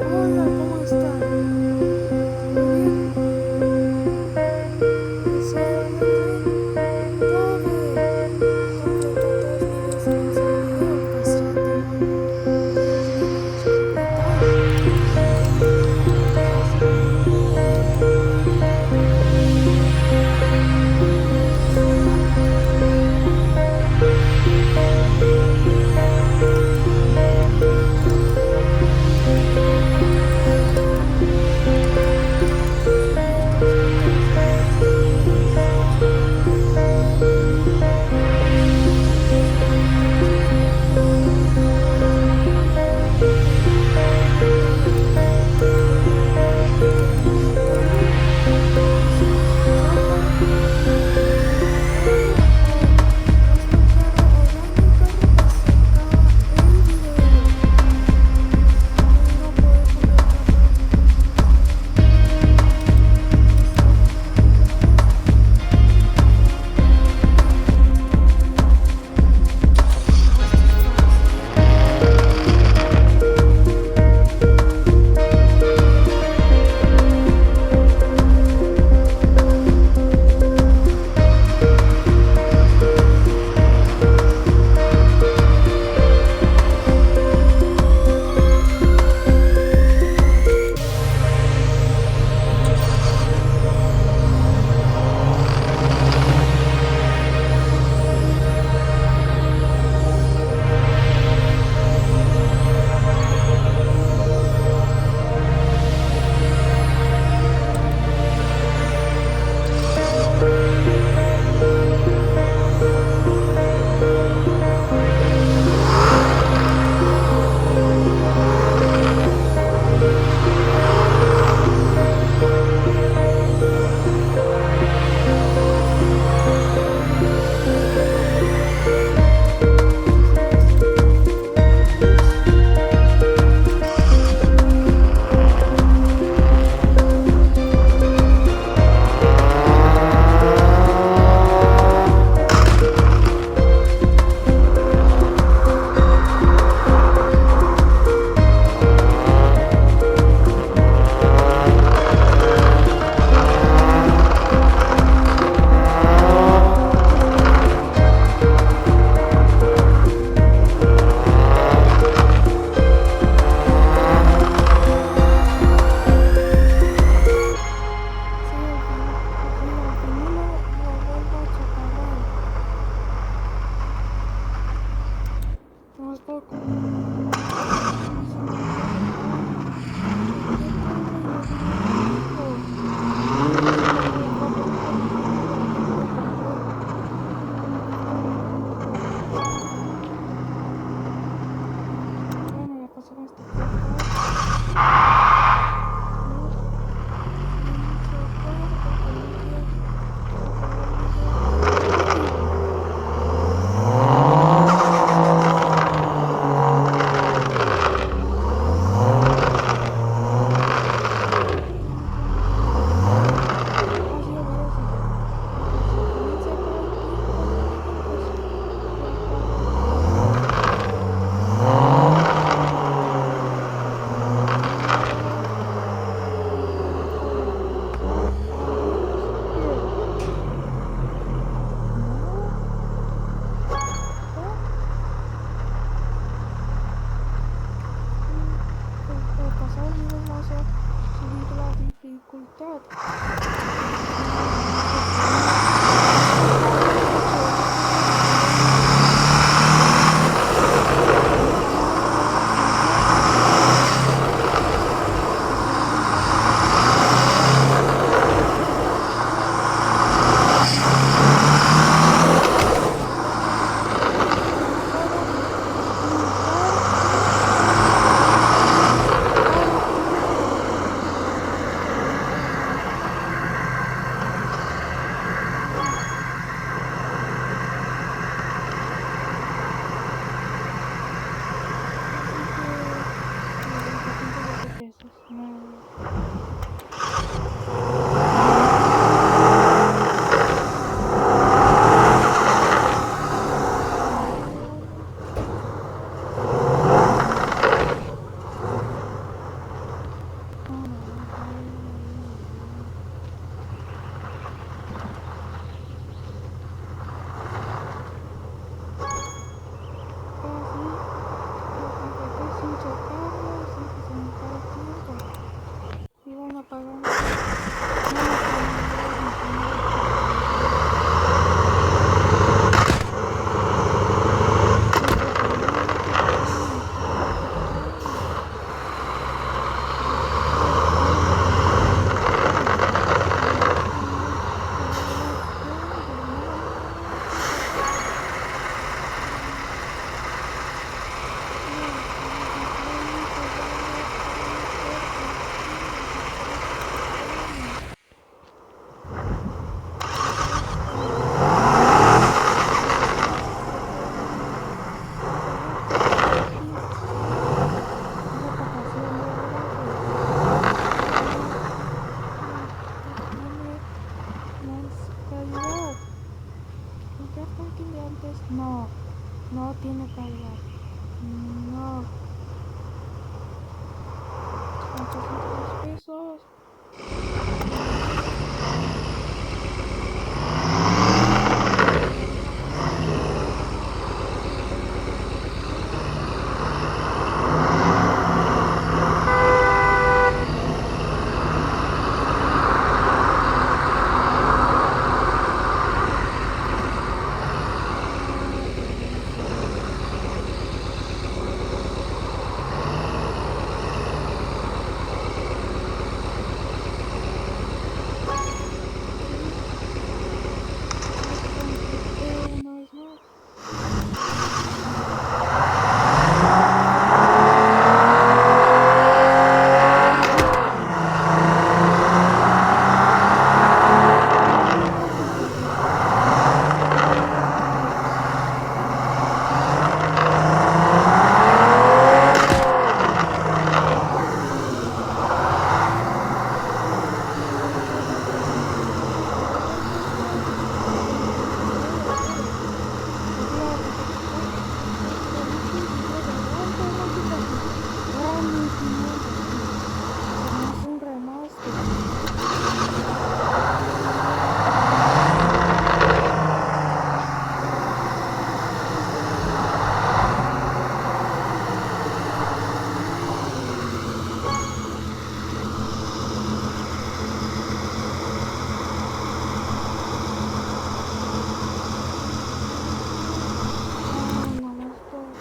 Hola, ¿cómo están? ¿Todo bien? ¿En serio no creen? Toby completó 2 niveles en ese video pasando los niveles completados. Gracias. Sí, estos títulos son increíbles. Sí, entonces hay que completarlo. Si chocan o es tu carro o daña el carro, se acaba el video y no puedes completarlo. Esto es fácil. Sí, al final lo vuelvo a chocar. Vamos poco. Se me fue. ¿Qué ocurre? No vi el video. Se me fue por completo el video completo. Bueno, ya pasó esta parte. No, sin chocar porque no quiero acabar el video rápido. Ahora sí. Si también se acaba el clip cuando llegue, pues lo acabo rápido. Adiós. No. Oh, al pasar el nivel vas a subir la dificultad. Al final de la misión aumenta la dificultad. Para limitarte a destruir. No tiene calidad. No. 800 pesos. Una vez más. Un remaster. No me estoy.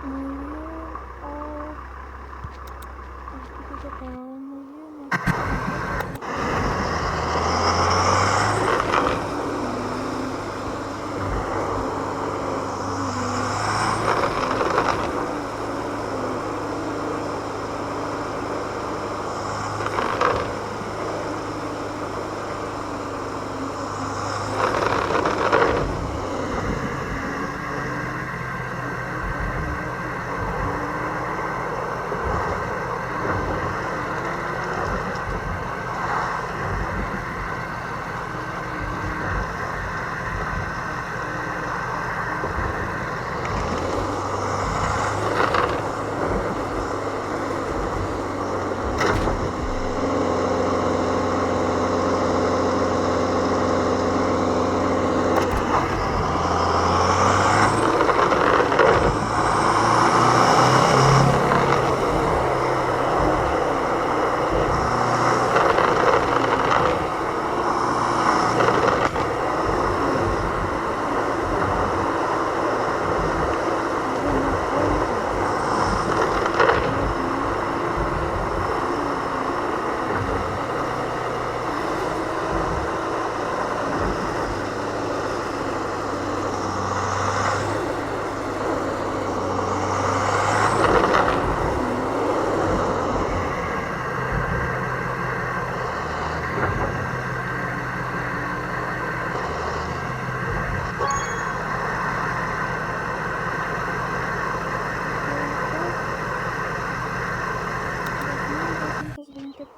Muy bien. Esto se acabó muy bien.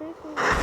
Eso.